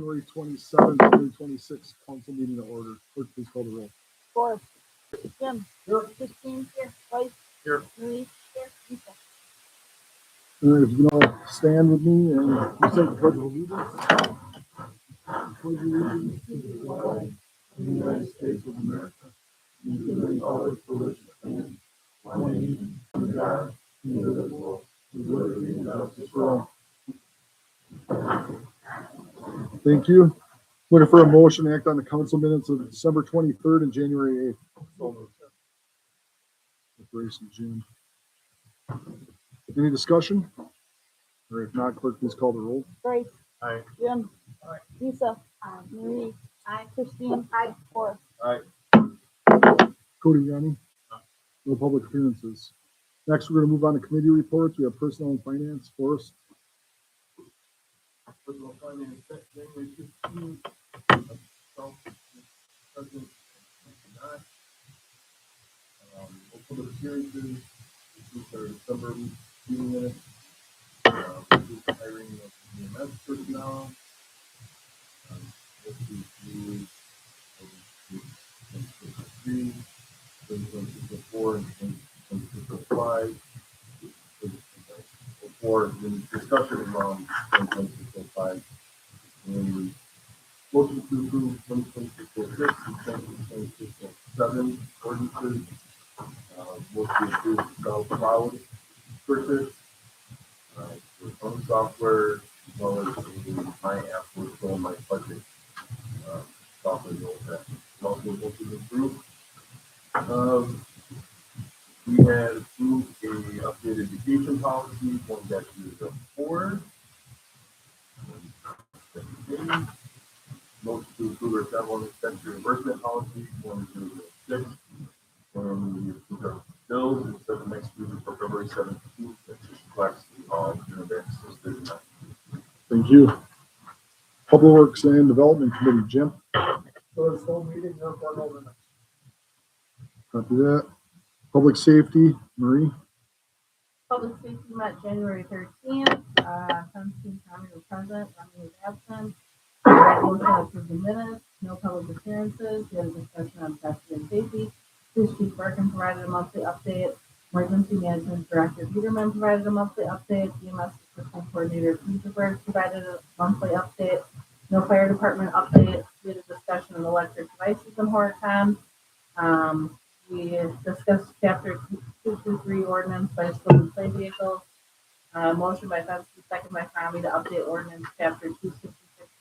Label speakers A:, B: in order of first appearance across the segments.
A: January 27, 2026 council meeting to order. Clerk, please call the roll.
B: Four. Jim.
C: Here.
B: Christine. Here. White.
C: Here.
B: Marie. Here. Lisa.
A: All right, if you can all stand with me and recite the pledge of allegiance. I pledge allegiance to the flag of the United States of America and to the republic for which it stands, one nation, under God, indivisible, with liberty and justice for all. Thank you. Looking for a motion to act on the council minutes of December 23rd and January 8th.
C: So moved.
A: Grace and June. Any discussion? Or if not, clerk, please call the roll.
B: Bryce.
C: Aye.
B: Jim.
C: Aye.
B: Lisa. Marie. Aye. Christine. Aye. Four.
C: Aye.
A: Cody, Yanni?
C: Aye.
A: No public appearances. Next, we're going to move on to committee reports. We have personnel and finance. Forrest.
C: Personal finance, January 15th. President, not. Public appearances, this is our December meeting minutes. Hiring of EMS personnel. Discussion around 2026-05 and motion to approve 2026-06 and 2026-07 ordinances. Motion to approve the cloud purchase for phone software as well as my app for my budget software that also motion to approve. We had approved a updated vacation policy, 1-04. Motion to approve our travel and expense reimbursement policy, 1-06. And we approved our bills and set the next meeting for February 17th. That just reflects all internet systems.
A: Thank you. Public Works and Development Committee, Jim.
C: So this whole meeting, no formal minutes.
A: Copy that. Public Safety, Marie.
B: Public safety met January 13th. Constantine Tommy was present. Tommy was absent. Motion to approve the minutes. No public appearances. We had a discussion on safety and safety. Police Chief Horicon provided a monthly update. Emergency Management Director Peterman provided a monthly update. EMS Assistant Coordinator Peterberg provided a monthly update. No fire department update. We had a discussion on electric devices in Horicon. We discussed chapter 223 ordinance by stolen play vehicles. Motion by Fensky, second by Tommy to update ordinance chapter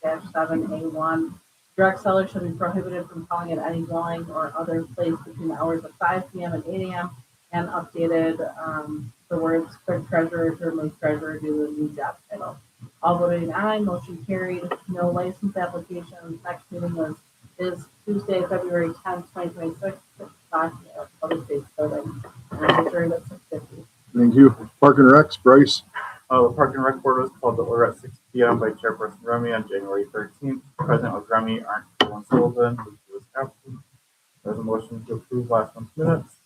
B: 266-7A1. Direct sellers shall be prohibited from calling at any dwelling or other place between the hours of 5 p.m. and 8 a.m. and updated the words clerk treasurer to remove treasurer due to the new job title. All voting aye, motion carried. No license applications. Next meeting is Tuesday, February 10th, 2026. Public Safety Building. And I'm adjourned at 6:50.
A: Thank you. Park and Recs, Bryce.
D: The Park and Rec Board was called to order at 6 p.m. by Chairperson Remy on January 13th. Present was Remy, Arnold Sullivan, who was absent. There's a motion to approve last month's minutes.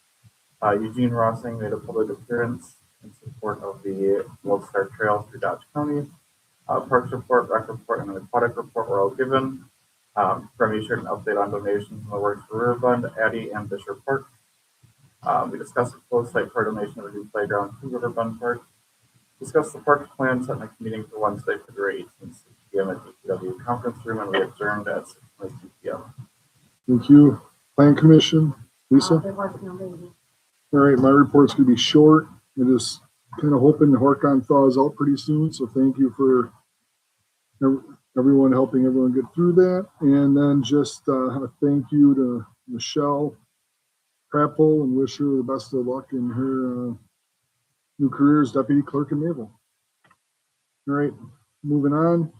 D: Eugene Rossing made a public appearance in support of the Gold Star Trail through Dodge County. Parks report, rec report, and an aquatic report were all given. Remy shared an update on donations in the works for Riverbend, Addie, and Bishop Park. We discussed a closed site for donation of a new playground to Riverbend Park. Discussed the park plan, set next meeting for Wednesday, February 18th, 6 p.m. at DPW conference room, and we adjourned at 6:22 p.m.
A: Thank you. Plan Commission, Lisa.
B: There was no meeting.
A: All right, my report's going to be short. I'm just kind of hoping the Horicon thaws out pretty soon. So thank you for everyone helping everyone get through that. And then just a thank you to Michelle Krappel and wish her the best of luck in her new career as Deputy Clerk in Naval. All right, moving on.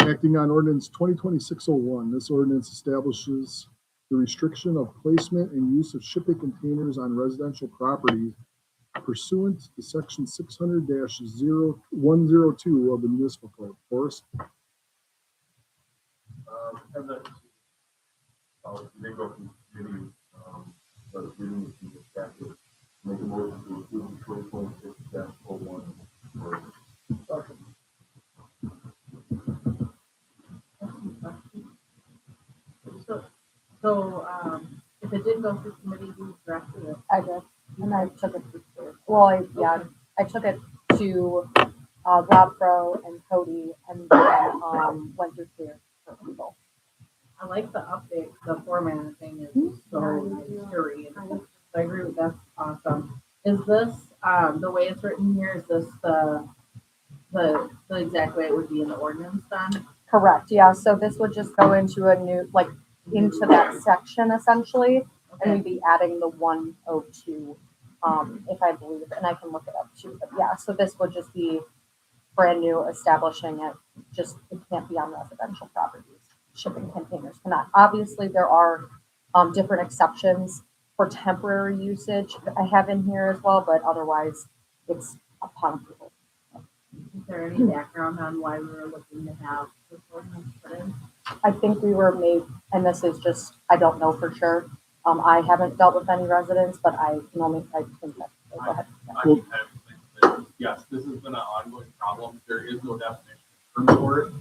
A: Acting on Ordinance 2026-01. This ordinance establishes the restriction of placement and use of shipping containers on residential properties pursuant to Section 600-102 of the Municipal Code. Forrest?
C: Have that they go from committee, but reading the statute, make a motion to approve 2026-01.
B: If it didn't go through committee, who drafted it?
E: I did, and I took it through. Well, I took it to Rob Pro and Cody, and then went through clear for approval.
B: I like the update, the format thing is so nice to read. I agree with that's awesome. Is this, the way it's written here, is this the exact way it would be in the ordinance then?
E: Correct. Yeah. So this would just go into a new, like, into that section essentially, and
B: Okay,
E: we'd be adding the 102, if I believe, and I can look it up too. But yeah, so this would just be brand new, establishing it. Just it can't be on residential properties. Shipping containers cannot. Obviously, there are different exceptions for temporary usage. I have in here as well, but otherwise, it's upon approval.
B: is there any background on why we were looking to have this ordinance put in?
E: I think we were made, and this is just, I don't know for sure. I haven't dealt with any residents, but I can only, I think that, go ahead.
F: I can kind of explain this. Yes, this has been an ongoing problem. There is no definition for it.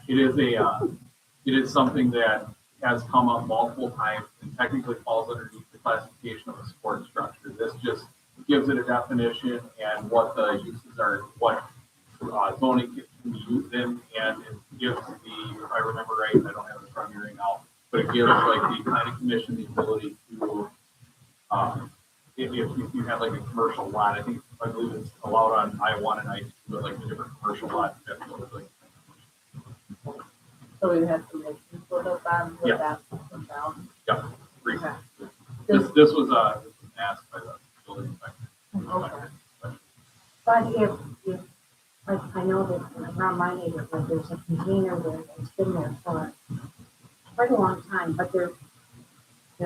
F: It is something that has come up multiple times and technically falls underneath the classification of a support structure. This just gives it a definition and what the uses are, what zoning can be used in, and it gives the, if I remember right, I don't have it in front of me right now, but it gives like the planning commission the ability to, if you have like a commercial lot, I believe it's allowed on I-1 and I-2, but like the different commercial lots, that's what it's like.
B: So we had some issues with it then, with
F: Yeah.
B: that system down.
F: Yeah, recent.
B: Okay.
F: This was asked by the building inspector.
B: Okay.
G: But if, like, I know that around my neighborhood, there's a container there that's been there for quite a long time, but they're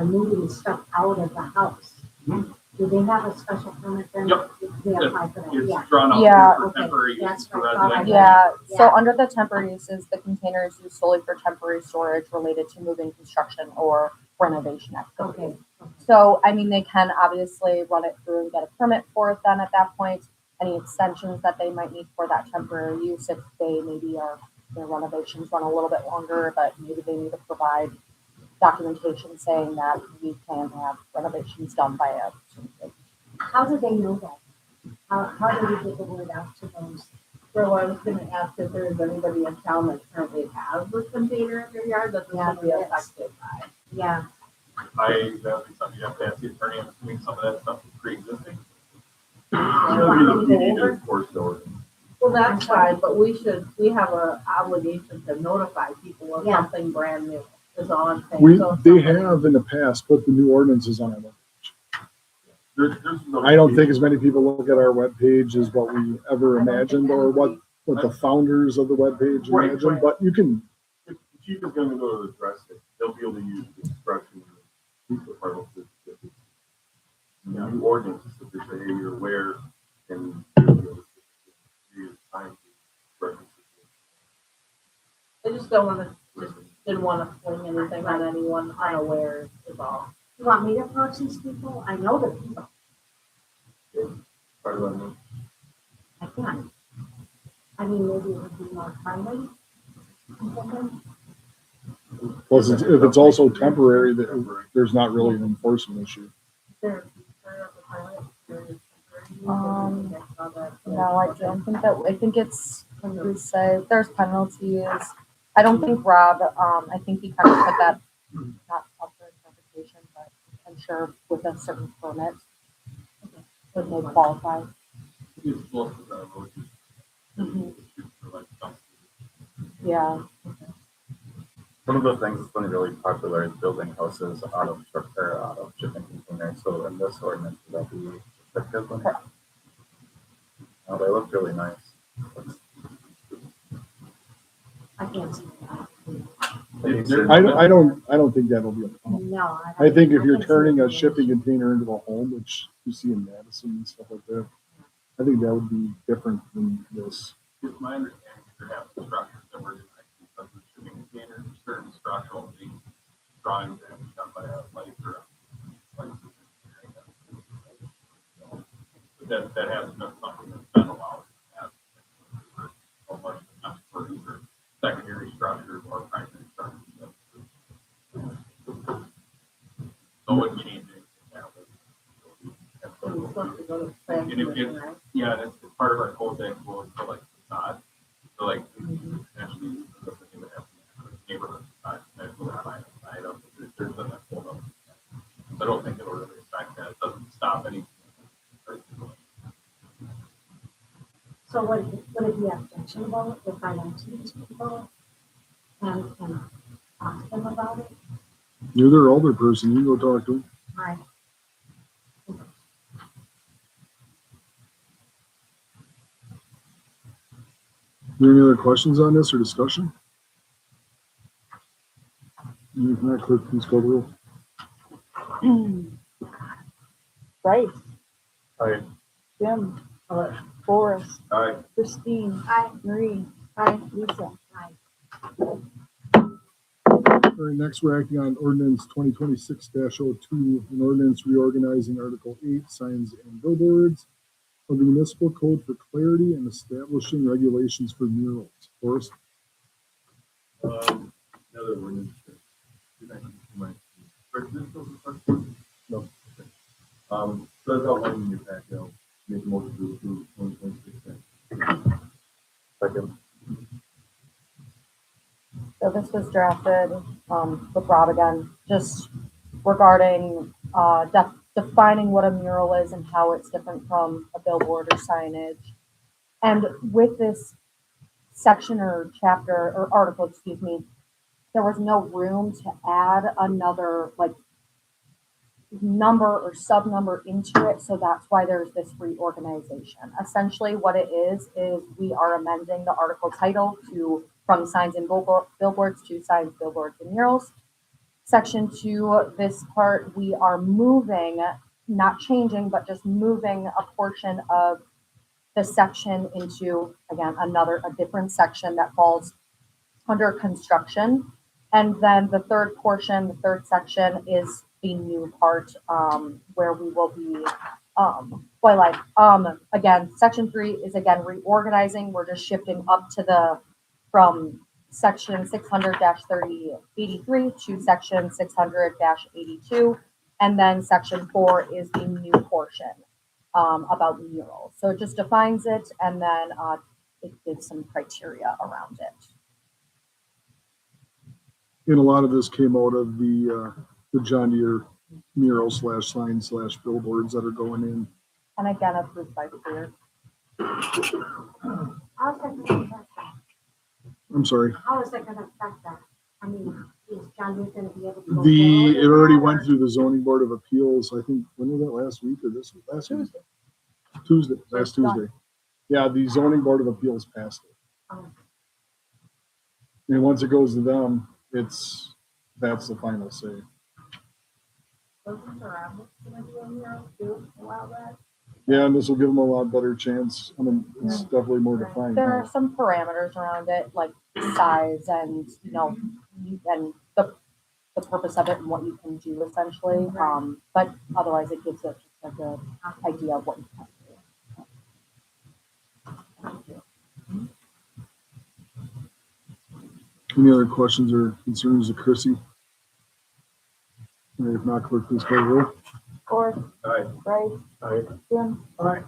G: moving stuff out of the house.
F: Mhm.
G: Do they have a special permit then?
F: Yep.
G: They apply for that, yeah.
F: It's drawn out
E: Yeah.
F: here for
G: Okay,
F: temporary use
G: that's
F: for
G: what I thought.
F: residential.
E: Yeah, so
G: Yeah.
E: under the temporary uses, the container is used solely for temporary storage related to moving, construction, or renovation activities.
G: Okay.
E: So, I mean, they can obviously run it through and get a permit for it then at that point. Any extensions that they might need for that temporary use, if they maybe are, their renovations run a little bit longer, but maybe they need to provide documentation saying that we can have renovations done by a certain date.
G: How do they know that? How do we get the word out to those?
B: So I was gonna ask if there's anybody in town that currently has this container in their yard that this would be
G: Yeah.
B: affected by.
G: Yeah,
F: That would be something you have to ask the attorney. I'm assuming some of that stuff is pre-existing.
C: It'll be the PD to enforce the ordinance.
B: Well, that's fine, but we have a obligation to notify people of
G: Yeah.
B: something brand new, is all I'm saying. So if
A: They
B: somebody-
A: have in the past put the new ordinances on our web.
C: There's no.
A: I don't think as many people look at our webpage as what we ever imagined or what the founders of the webpage
C: Right,
A: imagined,
C: right.
A: but you can,
C: If the chief is gonna go to address it, they'll be able to use the discretion of the police department to, new ordinances, if they say, hey, you're aware, and use time to reference
B: I just didn't wanna fling anything on anyone unaware is all.
G: you want me to approach these people? I know the people,
C: it. Part of that.
G: I can. I mean, maybe it would be more friendly. I'm thinking.
A: plus if it's also temporary, there's not really an enforcement issue.
B: There, part of the pilot, there is temporary
E: Um,
B: use, I saw that.
E: No, I don't think that, I think it's, when we say there's penalties. I don't think Rob, I think he kind of put that, not up for interpretation, but I'm sure with a certain permit would they qualify.
F: It's close to the road use.
E: Mhm.
F: For like dumpsters.
E: Yeah,
D: One of the things that's been really popular is building houses out of shipping containers. So in this ordinance, would that be a good one?
E: Correct.
D: Oh, they look really nice.
G: I can't see
F: There-
A: I don't think that'll be a
G: that.
A: problem.
G: No.
A: I think if you're
G: can see
A: turning a
G: it.
A: shipping container into a home, which you see in Madison and stuff like that, I think that would be different than this.
F: It's my understanding there have structures that were designed because of shipping containers, certain structural things, drawings that have been done by a light or a light system. But that hasn't been something that's been allowed. For so much, not for either secondary structures or primary structures. No one changing. that way.
B: So we're supposed to go to plan
F: And if
B: commission,
F: it-
B: right?
F: Yeah, that's part of our code that goes for like facade. So like actually neighborhood facade, that's what I don't, there's nothing that's pulled up. So I don't think it'll really affect that. It doesn't stop any.
G: So would it be objectionable if I went to these people and asked them about it?
A: You're their older person. You can go talk to them.
G: I,
A: There any other questions on this or discussion? If not, clerk, please call the roll.
H: Bryce,
D: Aye.
H: Jim, Boris,
C: Aye.
H: Christine,
G: I,
H: Marie, Lisa.
A: All right, next we're acting on ordinance 2026-02, an ordinance reorganizing Article 8, signs and billboards of the municipal code for clarity and establishing regulations for murals. Forrest?
C: Another ordinance. No. So that's outlined in your pack, make a motion to approve 2026.
D: Second.
E: So this was drafted, with Rob again, just regarding, defining what a mural is and how it's different from a billboard or signage. And with this section or chapter or article, excuse me, there was no room to add another like number or sub number into it. So that's why there's this reorganization. Essentially what it is we are amending the article title to from signs and billboards to signs, billboards, and murals. Section 2, this part, we are moving, not changing, but just moving a portion of the section into, again, a different section that falls under construction. And then the third portion, the third section is the new part, where we will be, again, section 3 is again reorganizing. We're just shifting up to from section 600-3083 to section 600-82. And then section 4 is the new portion, about murals. So it just defines it and then, it gives some criteria around it.
A: And a lot of this came out of the John Deere mural /sign/billboards that are going in.
E: And again, approved by Clear.
G: how's that gonna affect that?
A: I'm sorry.
G: How is that gonna affect that? I mean, is John Deere gonna be able to go?
A: It
G: forward with
A: already
G: that,
A: went
G: or-
A: through the zoning board of appeals. I think, when was that, last week or this, last week? Tuesday, last Tuesday. Yeah, the zoning board of appeals passed it.
G: Oh.
A: And once it goes to them, that's the final say.
B: Wasn't around gonna do a mural too a while back?
A: Yeah, and this will give them a lot better chance. I mean, it's definitely more defined
E: There are
A: now.
E: some parameters around it, like size and, and the purpose of it and what you can do essentially. But otherwise it gives it just a good idea of what you can do.
A: Any other questions or concerns of Chrissy? And if not, clerk, please call the roll.
H: Boris,
C: Aye.
H: Bryce,
D: Aye.
H: Jim,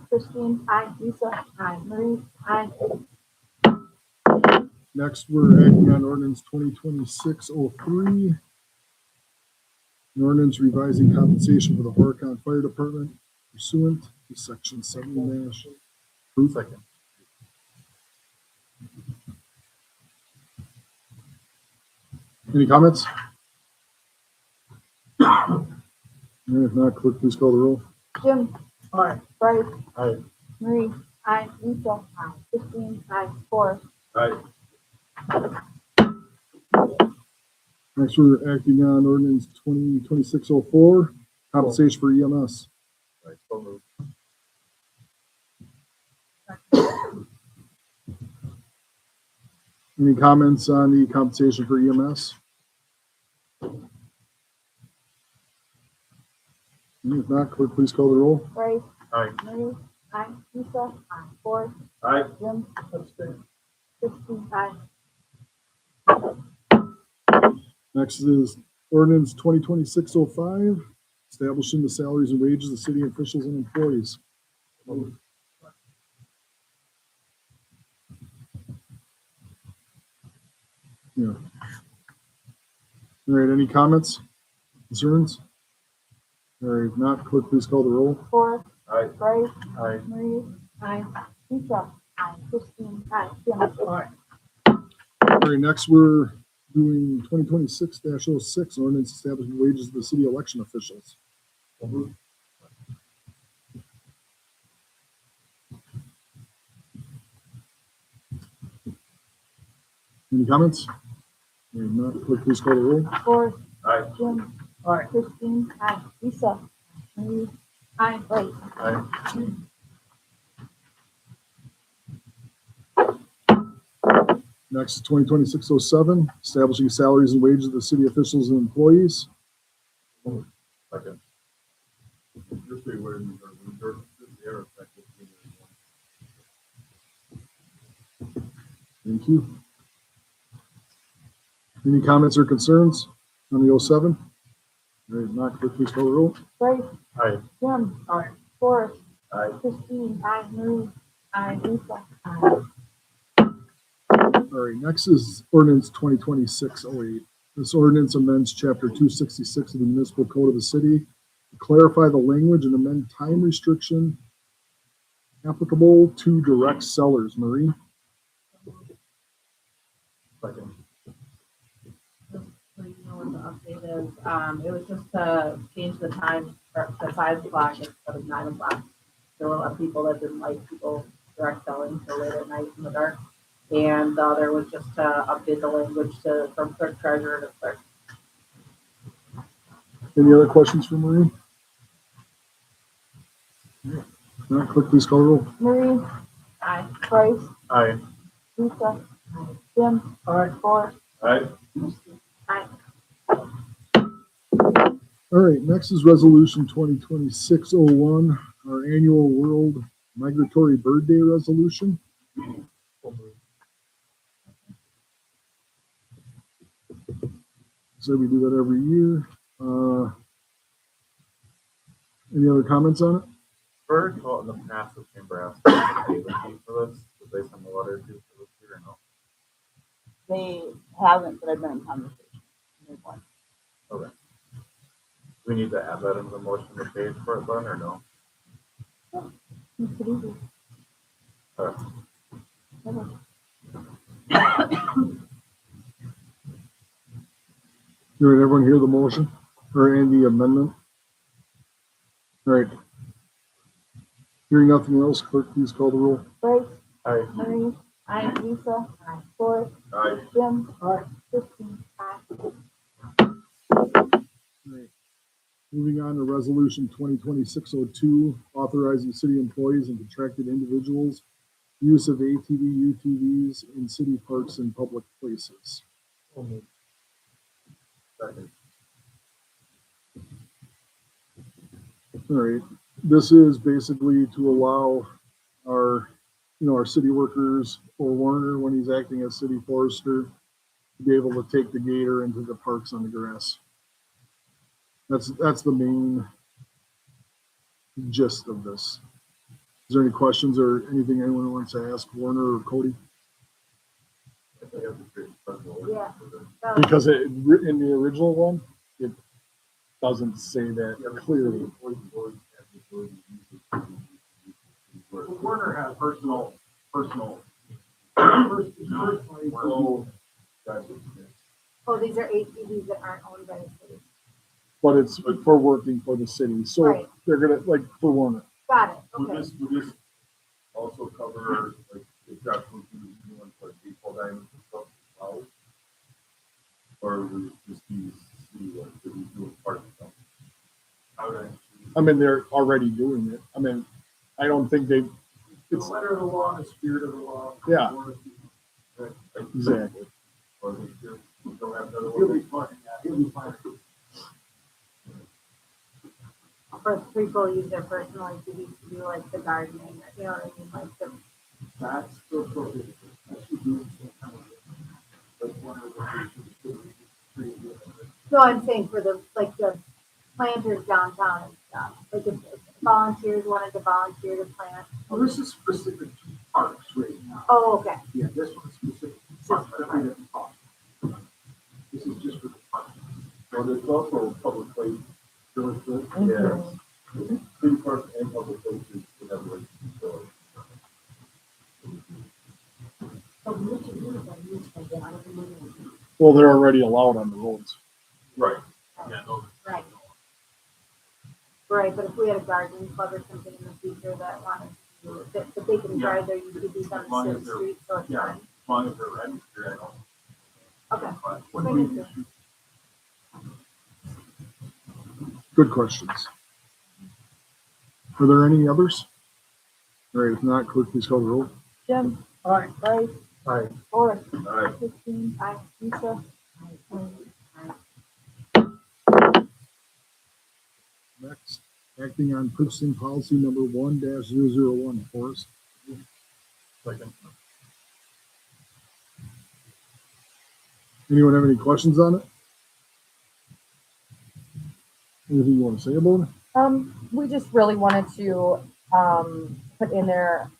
H: Christine, Lisa, Marie.
A: Next, we're acting on ordinance 2026-03. An ordinance revising compensation for the Horicon Fire Department pursuant to section 7 dash.
D: Second.
A: Any comments? And if not, clerk, please call the roll.
H: Jim, Bryce,
D: Aye.
H: Marie,
G: I,
H: Lisa, Christine, Boris.
C: Aye.
A: Next, we're acting on ordinance 2026-04, compensation for EMS.
C: Aye. So moved.
A: Any comments on the compensation for EMS? And if not, clerk, please call the roll.
H: Bryce,
D: Aye.
H: Marie, Lisa, Boris,
C: Aye.
H: Jim, Christine,
A: Next is ordinance 2026-05, establishing the salaries and wages of city officials and employees. Yeah. All right, any comments, concerns? All right, if not, clerk, please call the roll.
H: Forrest,
C: Aye.
H: Bryce,
D: Aye.
H: Marie,
B: Aye.
H: Lisa, Christine, Jim.
A: All right, next we're doing 2026-06, ordinance establishing wages of the city election officials. Any comments? All right, not, clerk, please call the roll.
H: Forrest,
C: Aye.
H: Jim, Christine, Lisa, Marie, Bryce.
D: Aye.
A: Next is 2026-07, establishing salaries and wages of the city officials and employees.
C: Second. Just so you're aware, these are effective January 1.
A: Thank you. Any comments or concerns on the 07? All right, not, clerk, please call the roll.
H: Bryce,
D: Aye.
H: Jim, Forrest,
C: Aye.
H: Christine, Marie, Lisa.
A: All right, next is ordinance 2026-08. This ordinance amends chapter 266 of the municipal code of the city to clarify the language and amend time restriction applicable to direct sellers. Marie?
C: Second.
B: So you know what the update is, it was just to change the time to 5 o'clock instead of 9 o'clock. There were a lot of people that didn't like people direct selling till late at night in the dark. And the other was just to update the language from clerk treasurer to clerk.
A: Any other questions for Marie? Not, clerk, please call the roll.
H: Marie,
B: Aye.
H: Bryce,
D: Aye.
H: Lisa, Jim, Forrest,
C: Aye.
A: All right, next is resolution 2026-01, our annual World Migratory Bird Day resolution. So we do that every year. Any other comments on it?
D: Bird caught in the past with Chamber asked for this, based on the letter to this year or no?
I: They haven't, but I've been in conversation. There's one.
D: Okay. We need to add that into the motion to pay for it then, or no?
H: Makes it easy.
D: Okay.
A: Did everyone hear the motion or the amendment? All right. Hearing nothing else, clerk, please call the roll.
H: Bryce,
D: Aye.
H: Marie, Lisa, Forrest,
C: Aye.
H: Jim, Christine,
A: Right. Moving on to resolution 2026-02, authorizing city employees and contracted individuals use of ATV, UTVs in city parks and public places.
C: Second.
A: All right, this is basically to allow our, our city workers or Warner, when he's acting as city forester, to be able to take the gator into the parks on the grass. That's the main gist of this. Is there any questions or anything anyone wants to ask Warner or Cody?
G: Yeah.
A: Because in the original one, it doesn't say that clearly.
F: Warner has personal.
G: Oh, these are ATVs that aren't owned by the city.
A: But it's for working for the city, so
G: Right.
A: they're gonna, like, for Warner.
G: Got it,
C: Would
G: okay.
C: this also cover, like, if Josh was doing like baseball diamonds and stuff as well? Or would it just be city, like, that he's doing part of it? How would
A: I mean, they're already doing it. I mean, I don't think they, it's,
F: letter of the law and the spirit of the law.
A: Yeah. exactly.
C: Or they just don't have another
F: He'll be
C: one?
F: fine, he'll be fine.
G: For people use their personal ATVs to do like the gardening, you know what I mean, like the.
F: That's still prohibited. That should do some kind of, that's one of the issues.
G: No, I'm saying for the, like the planters downtown and stuff. Like if volunteers wanted to volunteer to plant.
J: Well, this is specific to parks right now.
G: Oh, okay.
J: Yeah, this one's specific to parks. That might have to talk. This is just for the parks.
C: Well, there's also public place,
J: Village Grove.
C: yeah, city parks and public places would have like, so.
G: So which of these are used for that? I don't know.
A: Well, they're already allowed on the roads.
C: Right.
F: Yeah, those.
G: Right. Right, but if we had a garden club or something in the future that wanted to do it, that they can drive their UTVs on
C: As long
G: the
C: as
G: city
C: they're-
G: street, so it's
C: Yeah,
G: fine.
C: as long as they're registered, I don't.
G: Okay.
C: But
J: What
G: Thank
J: we-
G: you.
A: Good questions. Are there any others? All right, if not, clerk, please call the roll.
H: Jim.
J: Aye.
H: Bryce.
J: Aye.
H: Forrest.
C: All right.
H: Christine.
G: Aye.
H: Lisa.
A: Next, acting on purchasing policy number 1-001, Forrest.
C: Second.
A: Anyone have any questions on it? Anything you want to say about it?
E: We just really wanted to, put in there,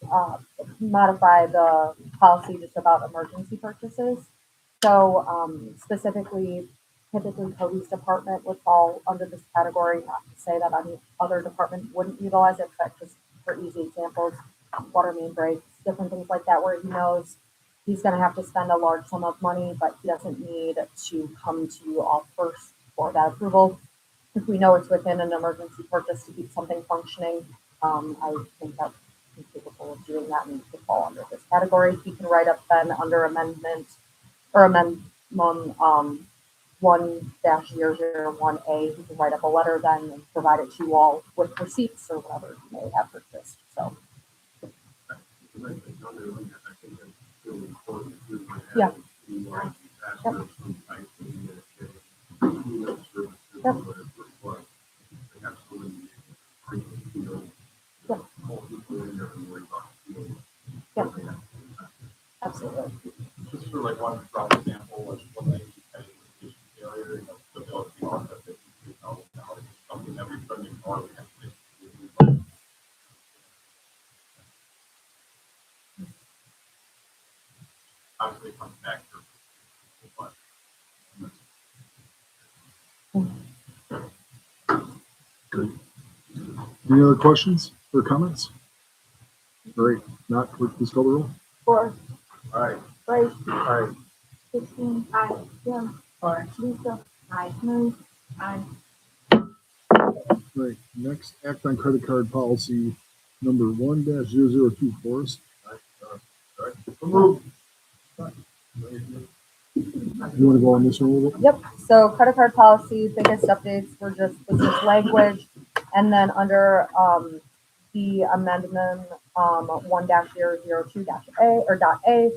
E: modify the policy just about emergency purchases. So, specifically, typically Cody's department would fall under this category, not to say that any other department wouldn't utilize it, but just for easy examples, water main breaks, different things like that, where he knows he's gonna have to spend a large sum of money, but he doesn't need to come to you all first for that approval. If we know it's within an emergency purchase to keep something functioning, I think that he's capable of doing that and could fall under this category. He can write up then under amendment or amendment, 1-001A, he can write up a letter then and provide it to you all with receipts or whatever you may have purchased, so. Yeah. Yep. Yep. Absolutely.
F: Just for like one rough example, like when they had education failure, you know, the bill, you know, that $52,000, something that we couldn't ignore, we had to do. Obviously, it comes back to, but
A: Any other questions or comments? All right, not, clerk, please call the roll.
H: Forrest.
C: Aye.
H: Bryce.
J: Aye.
H: Christine.
G: Aye.
H: Jim.
J: Aye.
H: Lisa.
G: Aye.
H: Mary.
G: Aye.
A: Right, next, act on credit card policy number 1-002, Forrest.
C: Move.
A: You want to go on this one a little bit?
E: Yep, so credit card policy, biggest updates were just business language. And then under, the amendment, 1-002-A or .A,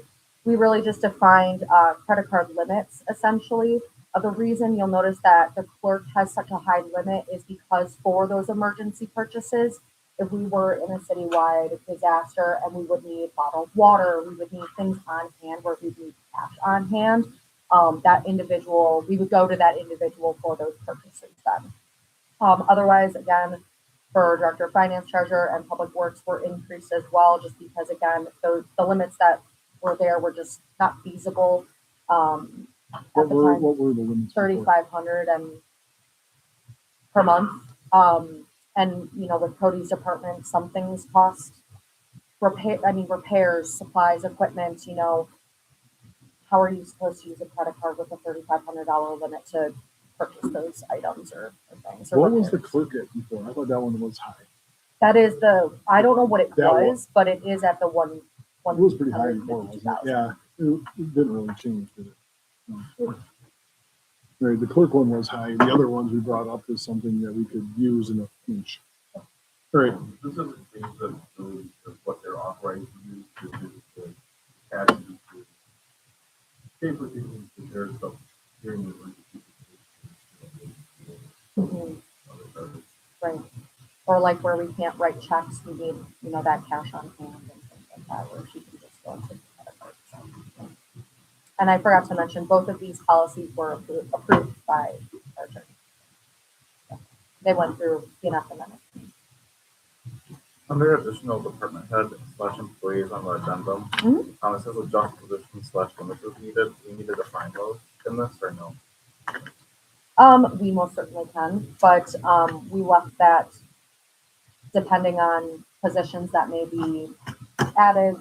E: we really just defined, credit card limits essentially. The reason you'll notice that the clerk has such a high limit is because for those emergency purchases, if we were in a citywide disaster and we would need bottled water, we would need things on hand where we need cash on hand, that individual, we would go to that individual for those purchases then. Otherwise, again, for director of finance, treasurer, and public works were increased as well, just because again, the limits that were there were just not feasible. At the time,
A: What were the limits? before?
E: 3,500 and per month. And you know, with Cody's department, some things cost repairs, supplies, equipment, you know. How are you supposed to use a credit card with a $3,500 limit to purchase those items or things? Or
A: What was the
E: repairs?
A: clerk at before? I thought that one was high.
E: That is I don't know what it
A: That
E: was, but it is at the one.
A: It was pretty high before, wasn't it?
E: 152,000.
A: Yeah, it didn't really change, did it? No. Right, the clerk one was high. The other ones we brought up is something that we could use in a pinch. All right,
C: This doesn't change the ability of what they're authorized to use, which is the cash to pay for things that there's stuff during the emergency.
E: Mhm. Right. Or like where we can't write checks, we need, you know, that cash on hand and things like that, where she can just go into the credit card. So, yeah. And I forgot to mention, both of these policies were approved by our attorney. they went through CNF amendment.
D: Under additional department head / employees on the addendum,
E: Mhm.
D: it says adjust positions / limits as needed. Do we need to define those in this or no?
E: We most certainly can, but, we left that depending on positions that may be added,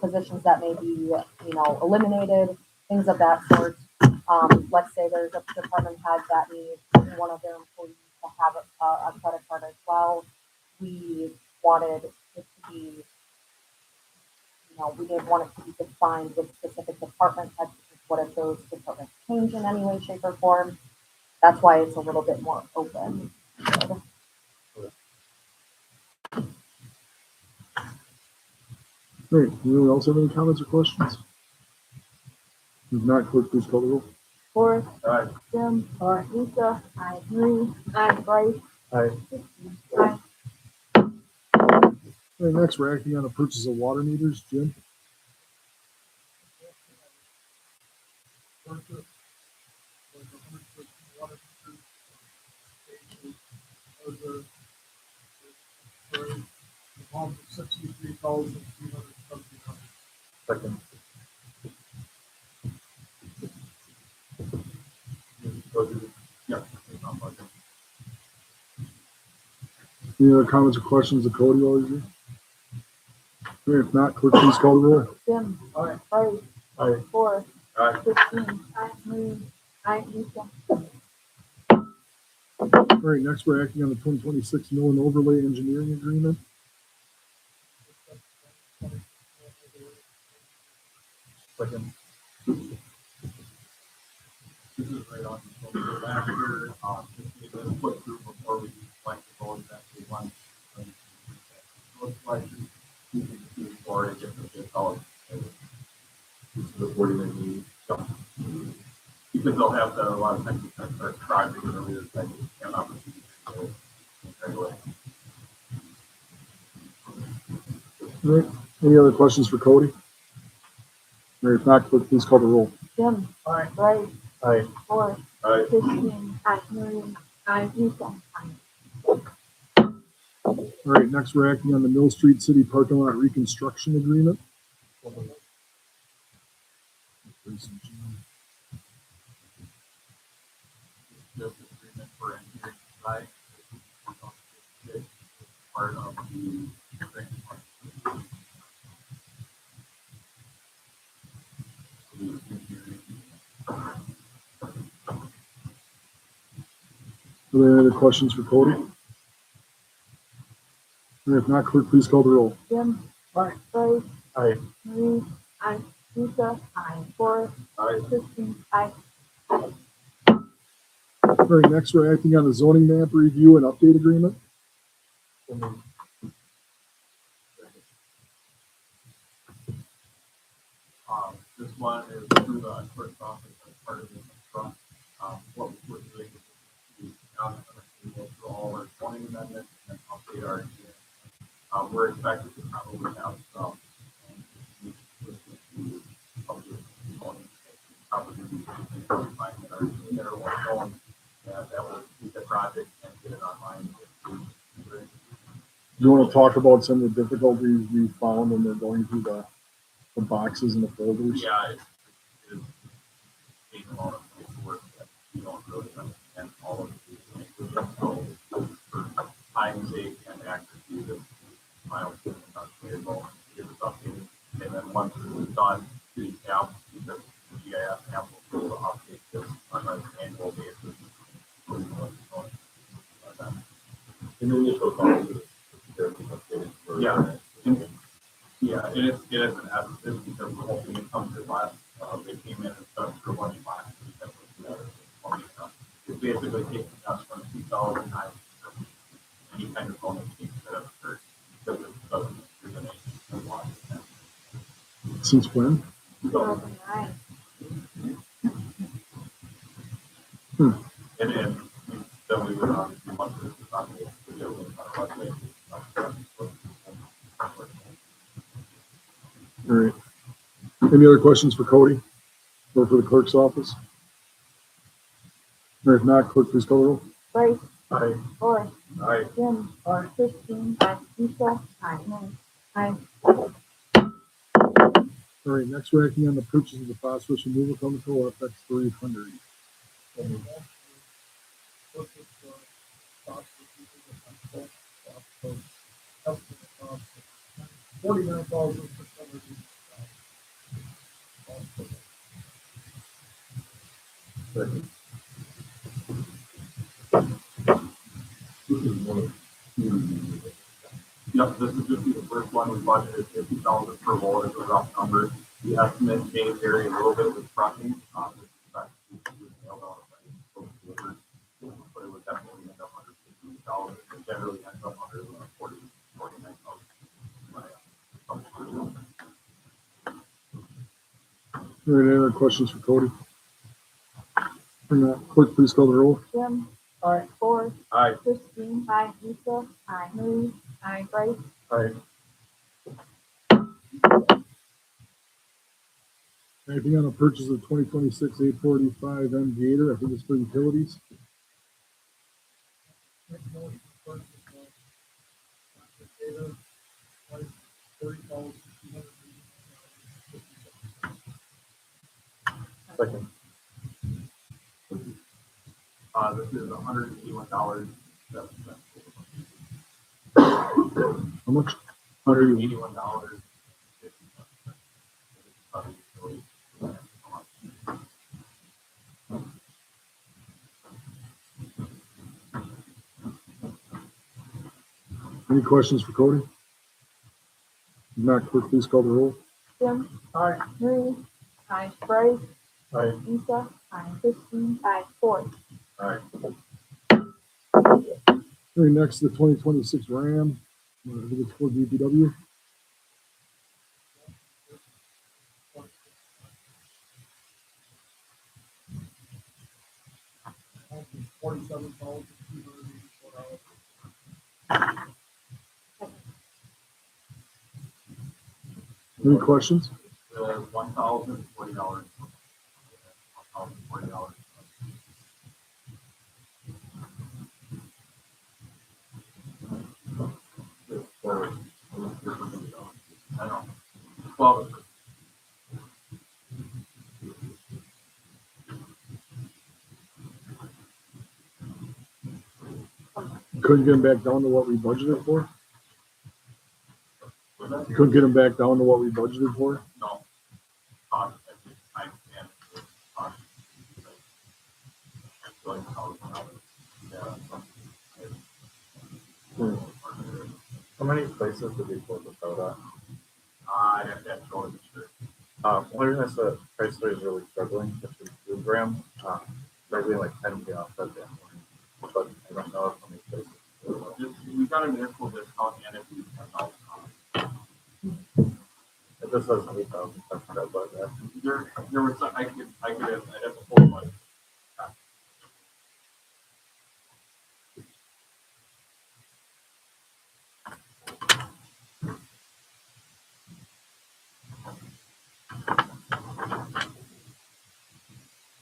E: positions that may be, eliminated, things of that sort. Let's say there's a department head that needs one of their employees to have a credit card as well. We wanted it to be, we didn't want it to be defined with specific department heads. What if those departments change in any way, shape, or form? That's why it's a little bit more open.
A: Great. Anyone else have any comments or questions? If not, clerk, please call the roll.
H: Forrest,
C: Aye.
H: Jim, Lisa, Marie, Bryce,
D: Aye.
H: Christie.
A: Okay, next, we're acting on the purchase of water meters. Jim?
D: Second.
C: Yeah.
A: Any other comments or questions of Cody while he's here? Okay, if not, clerk, please call the roll.
H: Jim, Bryce,
D: Aye.
H: Forrest,
C: Aye.
H: Christine, Marie, Lisa.
A: All right, next, we're acting on the 2026 mill and overlay engineering agreement.
D: Second.
F: This is right on the last year, just to get this put through before we like to go exactly one. Looks like we can do for it, get the out.
C: This is the 40-minute meeting.
F: Because they'll have a lot of times you can start projects earlier, than you can opportunity to go right away.
A: All right, any other questions for Cody? All right, if not, clerk, please call the roll.
H: Jim, Bryce,
D: Aye.
H: Forrest,
C: Aye.
H: Christine, Marie, Lisa.
A: All right, next, we're acting on the Mill Street City parking lot reconstruction agreement.
F: Just agreement for engineering design. Part of the grant fund. The engineering.
A: Are there any other questions for Cody? All right, if not, clerk, please call the roll.
H: Jim, Bryce,
D: Aye.
H: Marie, Lisa, Forrest,
C: Aye.
H: Christine,
A: All right, next, we're acting on the zoning map review and update agreement.
F: This one is through the clerk's office as part of this trust. What we're doing is go through all our zoning amendments and update our engineering. We're expected to probably have some. That will keep the project and get it online.
A: Do you want to talk about some of the difficulties we found when they're going through the boxes and the folders?
F: Yeah, it is taking a lot of paperwork that you don't really understand all of these things. So for time's sake and accuracy, this milestone is not available. Get this updated. And then once it's done, the app, the GIS app will be able to update this on an annual basis.
C: In the initial call, they're updated for.
F: Yeah. Yeah, it is an estimate because the whole thing comes in last, they came in and stuff for 1 box. It's basically taking us from 2009, any kind of bonus change that have occurred because it doesn't discriminate and why.
A: Since when?
H: 2009.
F: And then we would obviously want to talk about the building on our website.
A: All right. Any other questions for Cody or for the clerk's office? Or if not, clerk, please call the roll.
H: Bryce,
D: Aye.
H: Forrest,
C: Aye.
H: Jim, Christine, Lisa, Mary. Aye.
A: All right, next we're acting on the purchase of the phosphorus removal chemical FX 300.
C: Second. This is one of. Yep, this is just the first one. We budgeted 50,000 per volt as a rough number. The estimate may vary a little bit with trucking. With respect to mailed out by the delivered, but it would definitely end up under 50,000. It generally ends up under 49,000.
A: All right, any other questions for Cody? Or not, clerk, please call the roll.
H: Jim, Forrest,
C: Aye.
H: Christine, Lisa, Mary, Bryce.
D: Aye.
A: Anything on the purchase of 2026 845 M Gator? I think it's for utilities.
D: Second.
C: This is $181.
A: How much?
C: $181.
A: Any questions for Cody? If not, clerk, please call the roll.
H: Jim,
D: Aye.
H: Mary, Bryce,
D: Aye.
H: Lisa, Christine, Forrest.
C: Aye.
A: All right, next, the 2026 Ram. I think it's for DPW. Any questions?
C: $1,040. $1,040. I know. Well,
A: Couldn't get them back down to what we budgeted for? You couldn't get them back down to what we budgeted for?
C: no. I can't.
D: How many places did we pull this out at?
C: I'd have to go to the church.
D: One reason I said Chrysler is really struggling, which is the Ram, struggling like 10 to get off that damn morning. But I don't know how many places.
C: We got an airport discount and if we $10,000.
D: It just says 8,000. That's not about that.
C: There was some, I'd have to pull one.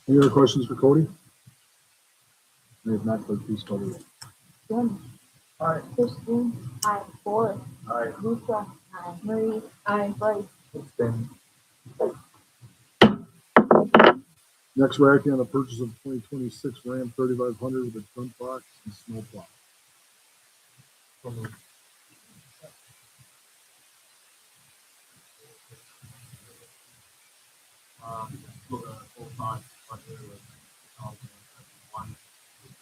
A: Any other questions for Cody? If not, clerk, please call the roll.
H: Jim,
D: Aye.
H: Christine, Forrest,
D: Aye.
H: Lisa, Mary, Bryce.
D: Abstain.
A: Next, we're acting on the purchase of 2026 Ram 3500 with a front box and snowplow.
C: So the full cost budget was $1,071. The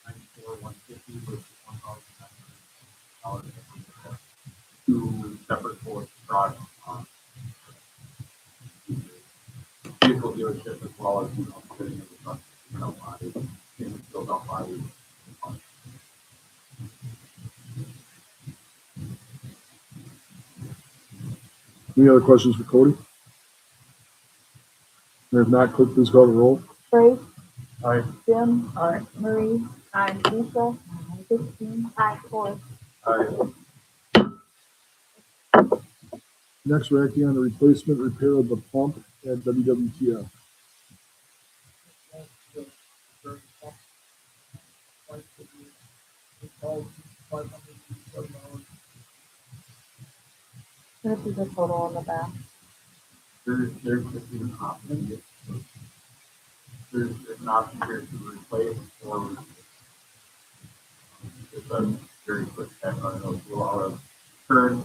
C: 94,150 was $1,900. Two separate quotes brought vehicle dealership as well as fitting in the truck, body, filled out body.
A: Any other questions for Cody? If not, clerk, please call the roll.
H: Bryce,
D: Aye.
H: Jim, Mary, Lisa, Christine, Forrest.
D: Aye.
A: Next, we're acting on the replacement repair of the pump at WWTF.
J: $557.
E: What is the total on the back?
F: There's just an option. There's an option here to replace or it's a very quick check on those a lot of turn.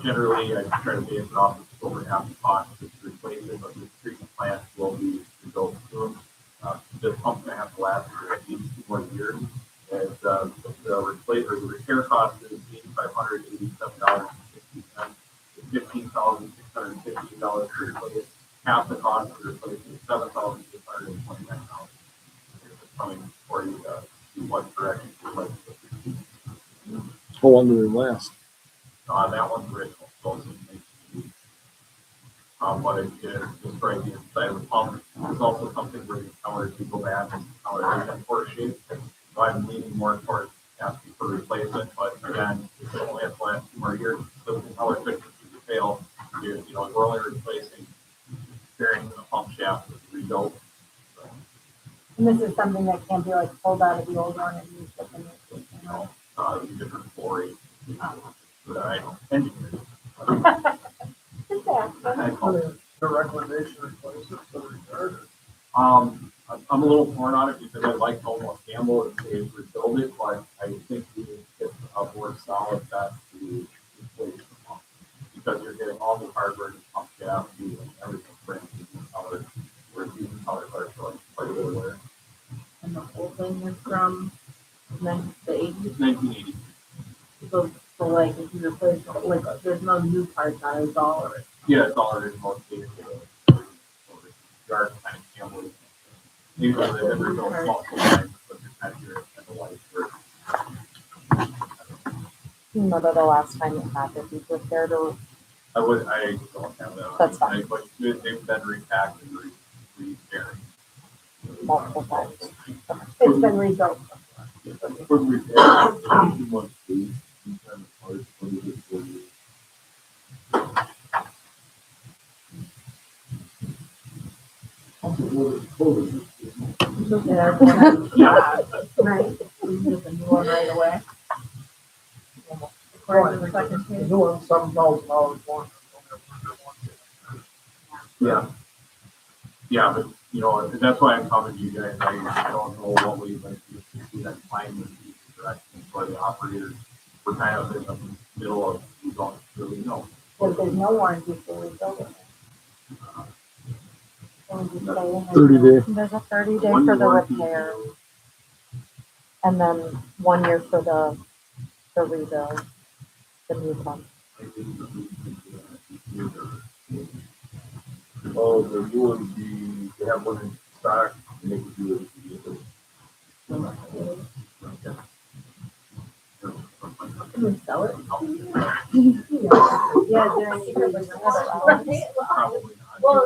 F: Generally, I try to pay it off over half the cost to replace it, but the treatment plant will be rebuilt soon. The pump's gonna have to last for at least 2 more years. And the repair cost is $8,587.60. $15,615 to replace. Half the cost to replace is $7,629. Coming for you to do one correction to replace the 15.
A: How long do they last?
F: That one's original, so it's in 1980. But it destroyed the inside of the pump. There's also something where the colors do go bad and color is in poor shape. So I'm leaning more towards asking for replacement, but again, it only has to last 2 more years. So the color fixes to fail. You know, we're only replacing bearing the pump shaft with rebuilt. So,
G: And this is something that can be like pulled out of the old one and used with the new one,
F: you know, different flooring. But I engineered.
G: Just ask them.
F: I call it.
J: The recommendation replace it for the repair.
F: I'm a little torn on it because I'd like to almost gamble and say rebuild it, but I think we need to get a more solid bet to replace the pump. Because you're getting all the hardware to pump shaft, and everything brand new color. Where these colors are showing quite a bit of wear.
B: And the whole thing is from the 80s.
F: 1980.
B: So like if you replace, like there's no new parts on it, it's all of it.
F: Yeah, it's all original. You are kind of gambling. Usually they've been rebuilt multiple times, but you're kind of here at the light for.
E: Do you remember the last time it happened? You repaired or
F: I don't have that.
E: That's fine.
F: But they've been repacked and repaired.
E: multiple times?
G: It's been rebuilt.
C: For the repair, 2 months lead time parts for the delivery.
B: Yeah,
G: Right.
B: we can get the new one right away. According to the second
J: The
B: page.
J: new one, $7,000 more.
F: Yeah. Yeah, but you know, that's why I'm coming to you guys. I don't know what we like to see that time with these directions for the operators. We're kind of in the middle of, we don't really know.
G: Because there's no warranty for rebuilding it. So we just say in there-
A: 30-day.
E: There's a 30-day
F: One
E: for the
F: warranty.
E: repair and then 1 year for the rebuild, the new pump.
C: Oh, the new one, they have one in stock, and they could do it.
B: Can we sell it?
G: Yeah, is there any purpose?
F: Probably not.
B: Well,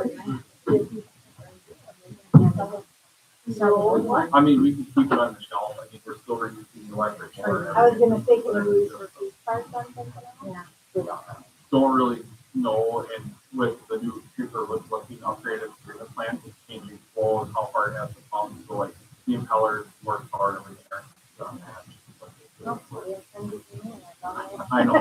G: So, old one.
F: I mean, we can keep it on the shelf. I think we're still reducing the electric.
G: I was gonna say, can we use for piece parts on something else? Yeah.
F: Don't really know, and with the new computer, with looking upgraded through the plant, it's changing flow and how far it has to pump, so like, new colors, more power, and everything. Done that.
G: Hopefully it's gonna be in there, don't it?
F: I know.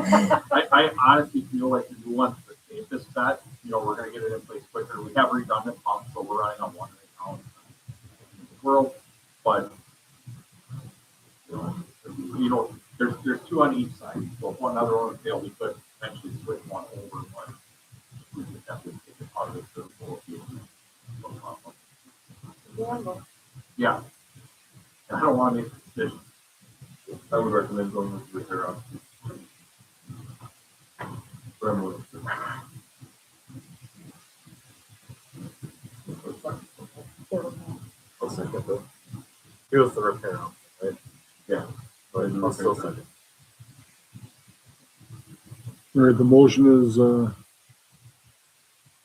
F: I honestly feel like the new one's the safest bet. You know, we're gonna get it in place quicker. We have redundant pumps, so we're running on one right now. World, but you know, there's 2 on each side. So if one other one would fail, we could eventually switch one over, but we just have to take it out of the circle.
G: Gamble.
F: Yeah. And I don't want to make a decision.
C: I would recommend going with the repair option. But I'm willing to.
D: I'll second that. He was the repair option, right?
C: Yeah.
D: But I'll still second.
A: All right, the motion is, for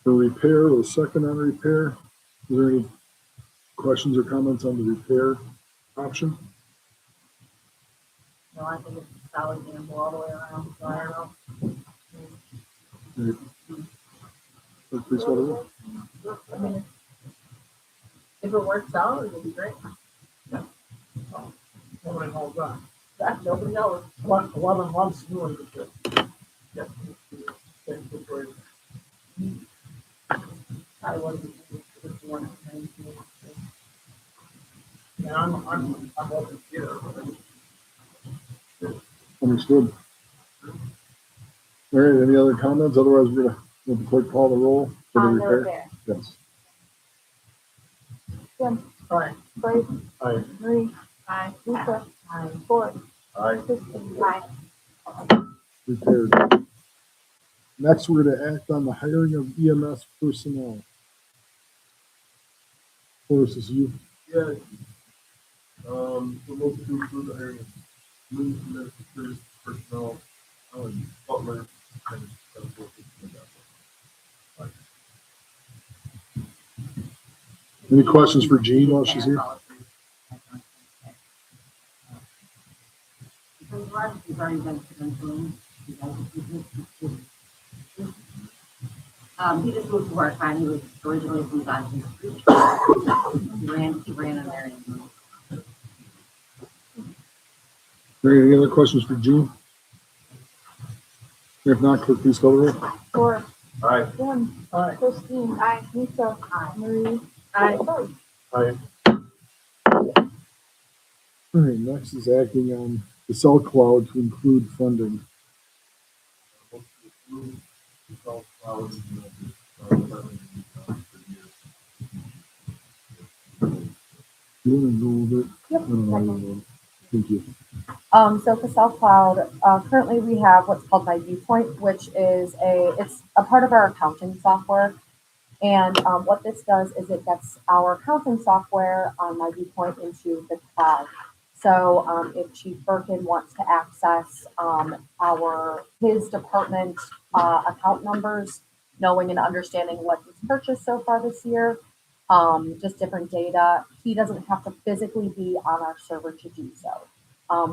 A: repair, the second on repair. Is there any questions or comments on the repair option?
B: No, I think it's a solid gamble all the way around, so I don't know.
A: Please call the roll.
B: I mean, if it works out, it'll be great.
J: Nobody knows that.
G: That, nobody else. 11 months doing it.
C: Yes.
G: I wasn't. And I'm open to it.
A: Understood. All right, any other comments? Otherwise, we're gonna let the clerk call the roll for the
H: On the
A: repair.
H: repair.
A: Yes.
H: Jim,
G: Aye.
H: Bryce,
C: Aye.
H: Marie,
B: Aye.
H: Lisa,
G: Aye.
H: Forrest,
C: Aye.
H: Kristen.
G: Aye.
A: Repaired. Next, we're gonna act on the hiring of EMS personnel. Forrest, is you.
C: Yeah. The most to include the hiring of new administrative personnel, Butler, and
A: Any questions for Jean while she's here?
G: Because Roger's already been credentialing. He just moved to Horicon. He was originally from Dodson Street. He ran in there.
A: All right, any other questions for Jean? If not, clerk, please call the roll.
H: Forrest,
C: Aye.
H: Jim,
G: Aye.
H: Christine, Lisa, Marie,
B: Aye.
H: Bryce.
C: Aye.
A: All right, next is acting on the cell cloud to include funding. You want to go over it?
E: Yep.
A: I don't know, I don't know. Thank you.
E: So for South Cloud, currently we have what's called My Viewpoint, which is it's a part of our accounting software. And what this does is it gets our accounting software on My Viewpoint into the cloud. So if Chief Birkin wants to access his department account numbers, knowing and understanding what he's purchased so far this year, just different data, he doesn't have to physically be on our server to do so.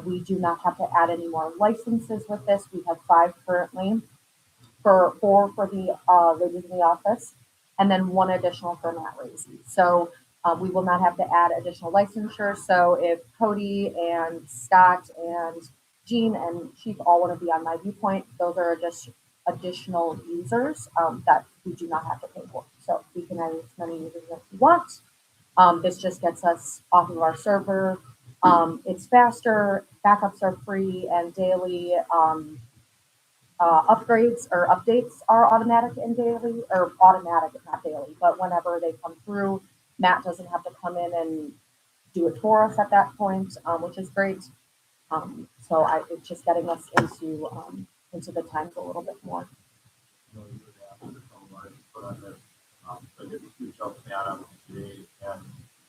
E: We do not have to add any more licenses with this. We have 5 currently, four for the ladies in the office, and then 1 additional for Matt Raisy. So we will not have to add additional licensure. So if Cody and Scott and Jean and Chief all want to be on My Viewpoint, those are just additional users that we do not have to pay for. So we can add as many users as we want. This just gets us off of our server. It's faster, backups are free, and daily upgrades or updates are automatic and daily, or automatic, not daily, but whenever they come through, Matt doesn't have to come in and do it for us at that point, which is great. It's just getting us into the times a little bit more.
F: I did reach out to Matt on it today, and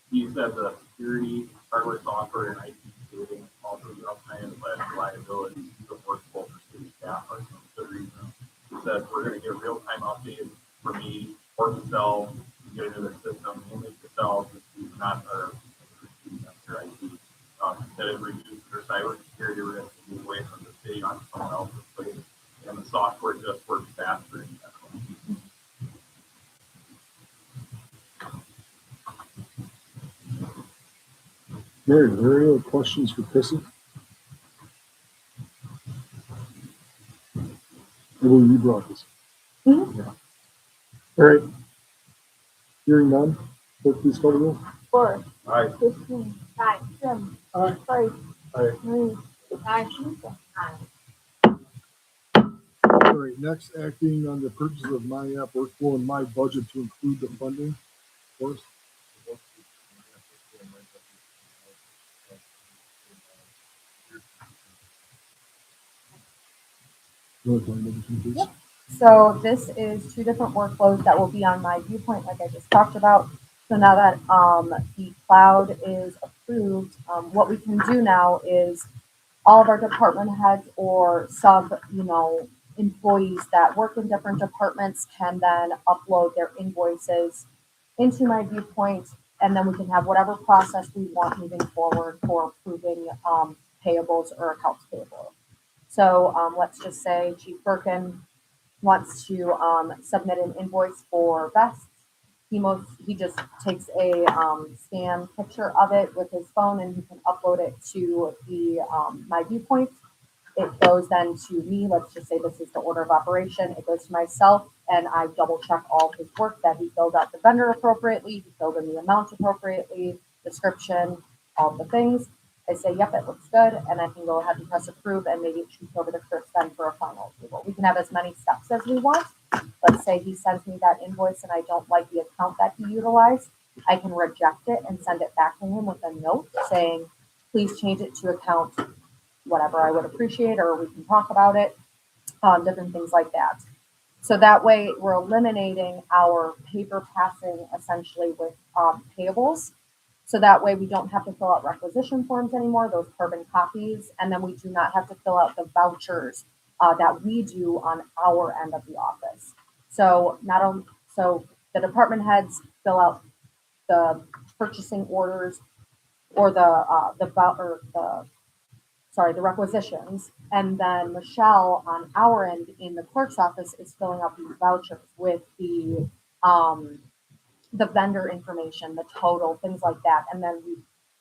F: he said the security, hardware, software, and IT savings, also the uptime and reliability of workable for city staff are some good reasons. He said we're going to get real-time updates for me or Cassell to get into their system, mainly Cassell, since he's not our IT. That it reduces their cybersecurity risk to move away from the city onto someone else's plate, and the software just works faster in general.
A: Mary, are there any other questions for Chrissy? I believe you brought this.
E: Mhm.
A: Yeah. All right. Hearing none, clerk, please call the roll.
H: Forrest,
C: Aye.
H: Christine, Jim,
G: Aye.
H: Bryce,
C: Aye.
H: Marie, Lisa.
A: All right, next, acting on the purchase of my app workflow and my budget to include the funding. Forrest? You want to tell me what this is?
E: Yep. So this is 2 different workflows that will be on My Viewpoint, like I just talked about. So now that the cloud is approved, what we can do now is all of our department heads or employees that work in different departments can then upload their invoices into My Viewpoint, and then we can have whatever process we want moving forward for approving payables or accounts payable. So let's just say Chief Birkin wants to submit an invoice for vests. he just takes a scan picture of it with his phone and he can upload it to the my viewpoint. It goes then to me. Let's just say this is the order of operation. It goes to myself and I double check all of his work that he filled out the vendor appropriately, he filled in the amount appropriately, description, all the things. I say, yep, it looks good, and I can go ahead and press approve, and maybe it shoots over to Chris then for a final approval. We can have as many steps as we want. Let's say he sends me that invoice and I don't like the account that he utilized. I can reject it and send it back to him with a note saying, please change it to account whatever. I would appreciate, or we can talk about it, different things like that. So that way we're eliminating our paper passing essentially with payables. So that way we don't have to fill out requisition forms anymore, those carbon copies, and then we do not have to fill out the vouchers that we do on our end of the office. So not only, so the department heads fill out the purchasing orders or the requisitions, and then Michelle on our end in the clerk's office is filling out these vouchers with the vendor information, the total, things like that. And then we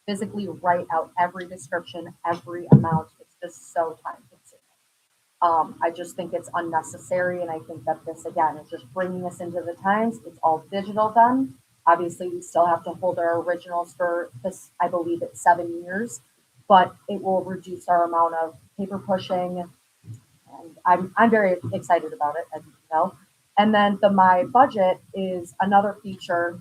E: physically write out every description, every amount. It's just so time consuming. I just think it's unnecessary. And I think that this, again, is just bringing us into the times. It's all digital done. Obviously, we still have to hold our originals for this, I believe it's 7 years, but it will reduce our amount of paper pushing. And I'm very excited about it, as you can tell. And then the My Budget is another feature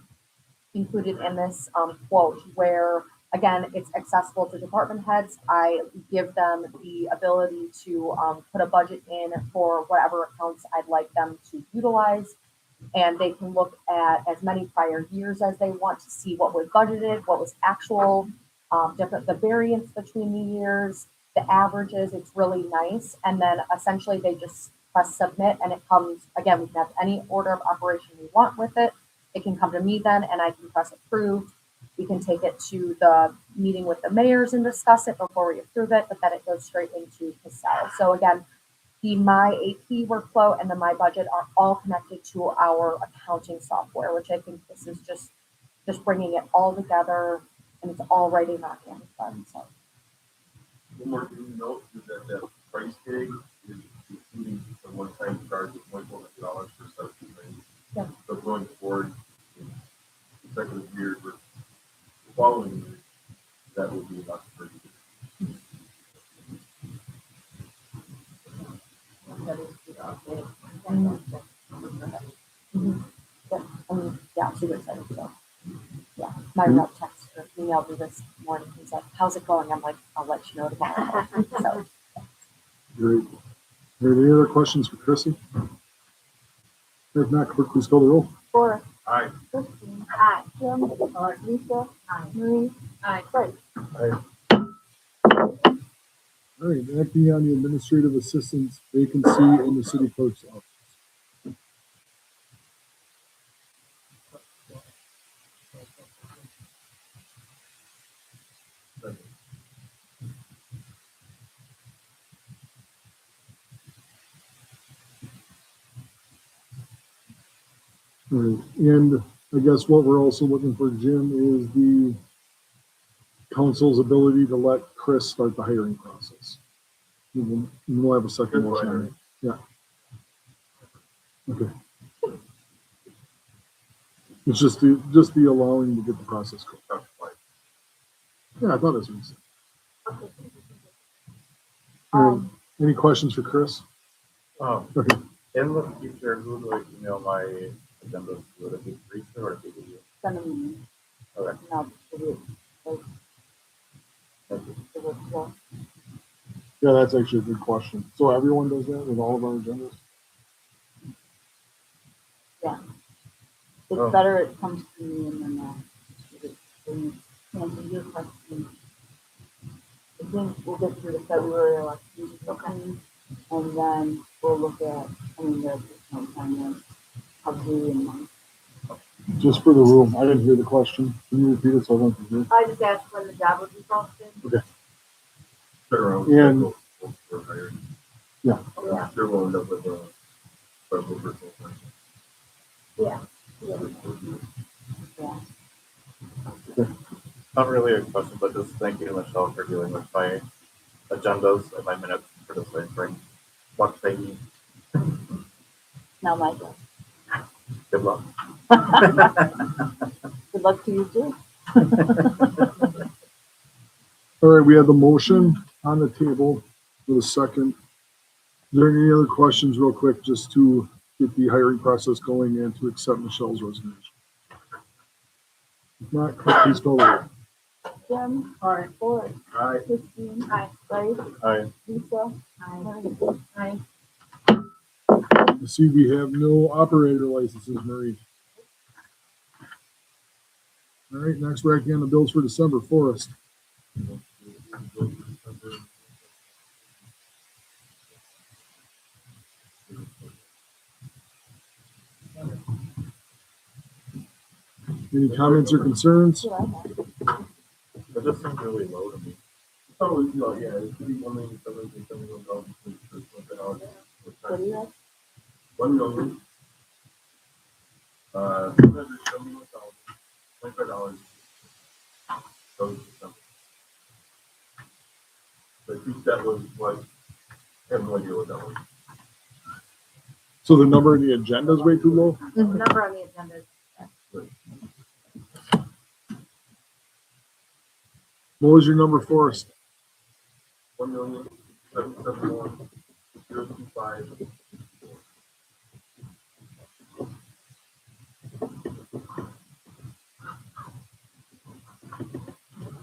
E: included in this quote where, again, it's accessible to department heads. I give them the ability to put a budget in for whatever accounts I'd like them to utilize. And they can look at as many prior years as they want to see what was budgeted, what was actual, the variance between the years, the averages. It's really nice. And then essentially they just press submit and it comes, again, we can have any order of operation we want with it. It can come to me then and I can press approve. We can take it to the meeting with the mayors and discuss it before we approve it, but then it goes straight into Casell. So again, the My AP workflow and the My Budget are all connected to our accounting software, which I think this is just bringing it all together and it's all right in our hands done. So.
C: One more thing to note is that price tag is including the one-time charge of $2,400 for 17 days.
E: Yeah.
C: So going forward, in consecutive years or the following years, that will be about 30 days.
E: Yeah, super excited. So, yeah, my rep texted or emailed me this morning. He's like, "How's it going?" I'm like, "I'll let you know tomorrow." So,
A: Great. Are there any other questions for Chrissy? If not, clerk, please call the roll.
H: Laura,
C: Aye.
H: Christine, aye. Jim, Lisa,
G: Aye.
H: Marie,
B: Aye.
H: Craig.
A: All right, acting on the administrative assistant's vacancy in the city clerk's office. All right, and I guess what we're also looking for, Jim, is the council's ability to let Chris start the hiring process. We'll have a second motion on it. Yeah. Okay. It's just the allowing to get the process going. Yeah, I thought that's what you said. All right. Any questions for Chris? Okay.
D: In the future, who do I email my agendas to? Would it be Teresa or would it be you?
I: Send them.
D: Okay.
I: No, well,
A: Yeah, that's actually a good question. So everyone does that with all of our agendas?
I: it's
D: Oh.
I: better it comes to me and then, answer your question. I think we'll get through the February election, and then we'll look at, there's no time then, I'll do in month.
A: Just for the room. I didn't hear the question. Can you repeat it so I don't forget?
H: I just asked when the job would be posted.
A: And- Yeah.
C: I'm sure we'll end up with a special personal person.
H: Yeah.
D: Not really a question, but just thank you to Michelle for dealing with my agendas and my minutes for this way. Bring luck, Peggy.
I: Now my turn.
D: Good luck.
I: Good luck to you too.
A: All right, we have the motion on the table with a second. Is there any other questions real quick, just to get the hiring process going and to accept Michelle's resignation? If not, please call the roll.
I: Jim. Aye. Ford.
C: Aye.
I: Christine. Aye. Bryce.
D: Aye.
I: Lisa.
G: Aye.
I: Marie.
B: Aye.
A: You see, we have no operator licenses, Marie. All right, next we're acting on the bills for December. Forrest. Any comments or concerns?
I: What I have.
D: That just seems really low to me.
C: Oh, no, yeah, it should be 1,771,000.
I: What do you have?
C: 1,771,000. $25. So, I think that was what, I have no idea what that was.
A: So the number in the agenda is way too low?
B: The number on the agenda is
A: What was your number, Forrest?
C: 1,771,025.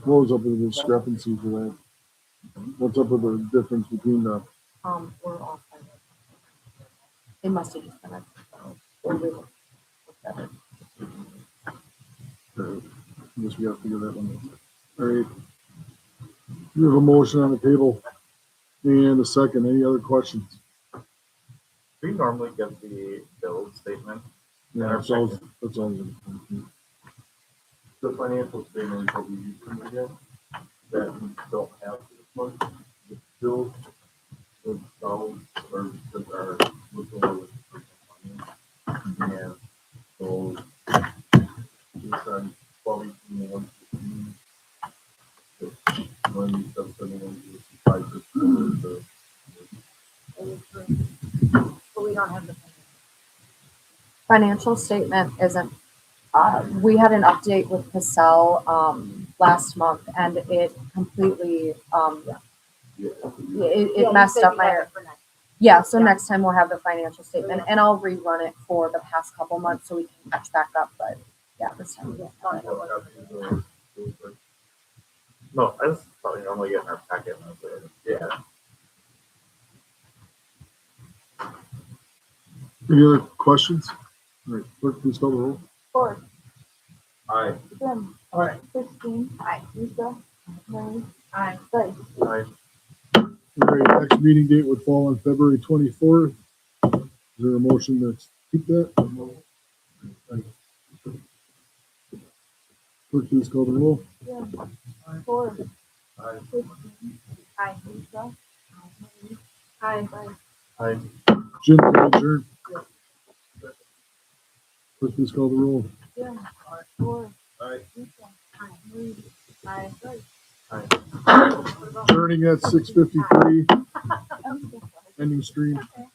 A: What was up with the discrepancy for that? What's up with the difference between the,
E: We're all kind of. It must have just been a. Or we looked at it.
A: I guess we have to figure that one out. All right. We have a motion on the table and a second. Any other questions?
D: We normally get the bill statement.
A: Yeah, that's all. That's all.
C: The financial statement is what we usually get, that we don't have this month. The bills themselves are, that are looking over with personal finance. And so, it's on 12/18/115. It's 1,771,065.
B: but we don't have the.
E: Financial statement isn't, we had an update with Cassell, last month and it completely, it messed up my, yeah, so next time we'll have the financial statement and I'll rerun it for the past couple months so we can catch back up, but yeah, this time.
D: No, I just thought we normally get in our packet. And I was like, yeah.
A: Any other questions? All right, clerk, please call the roll.
I: Ford.
C: Aye.
I: Jim.
J: Aye.
I: Christine. Aye. Lisa. Marie.
B: Aye.
I: Bryce.
D: Aye.
A: All right, next meeting date would fall on February 24th. Is there a motion to keep that? Clerk, please call the roll.
I: Jim. Ford.
C: Aye.
I: Christine.
B: Aye.
I: Lisa. Marie.
B: Aye.
I: Bryce.
D: Aye.
A: Jim, can I adjourn? Clerk, please call the roll.
I: Jim. Ford.
C: Aye.
I: Lisa. Marie.
B: Aye.
I: Bryce.
A: Adjourning at 6:53, ending stream.
B: Okay.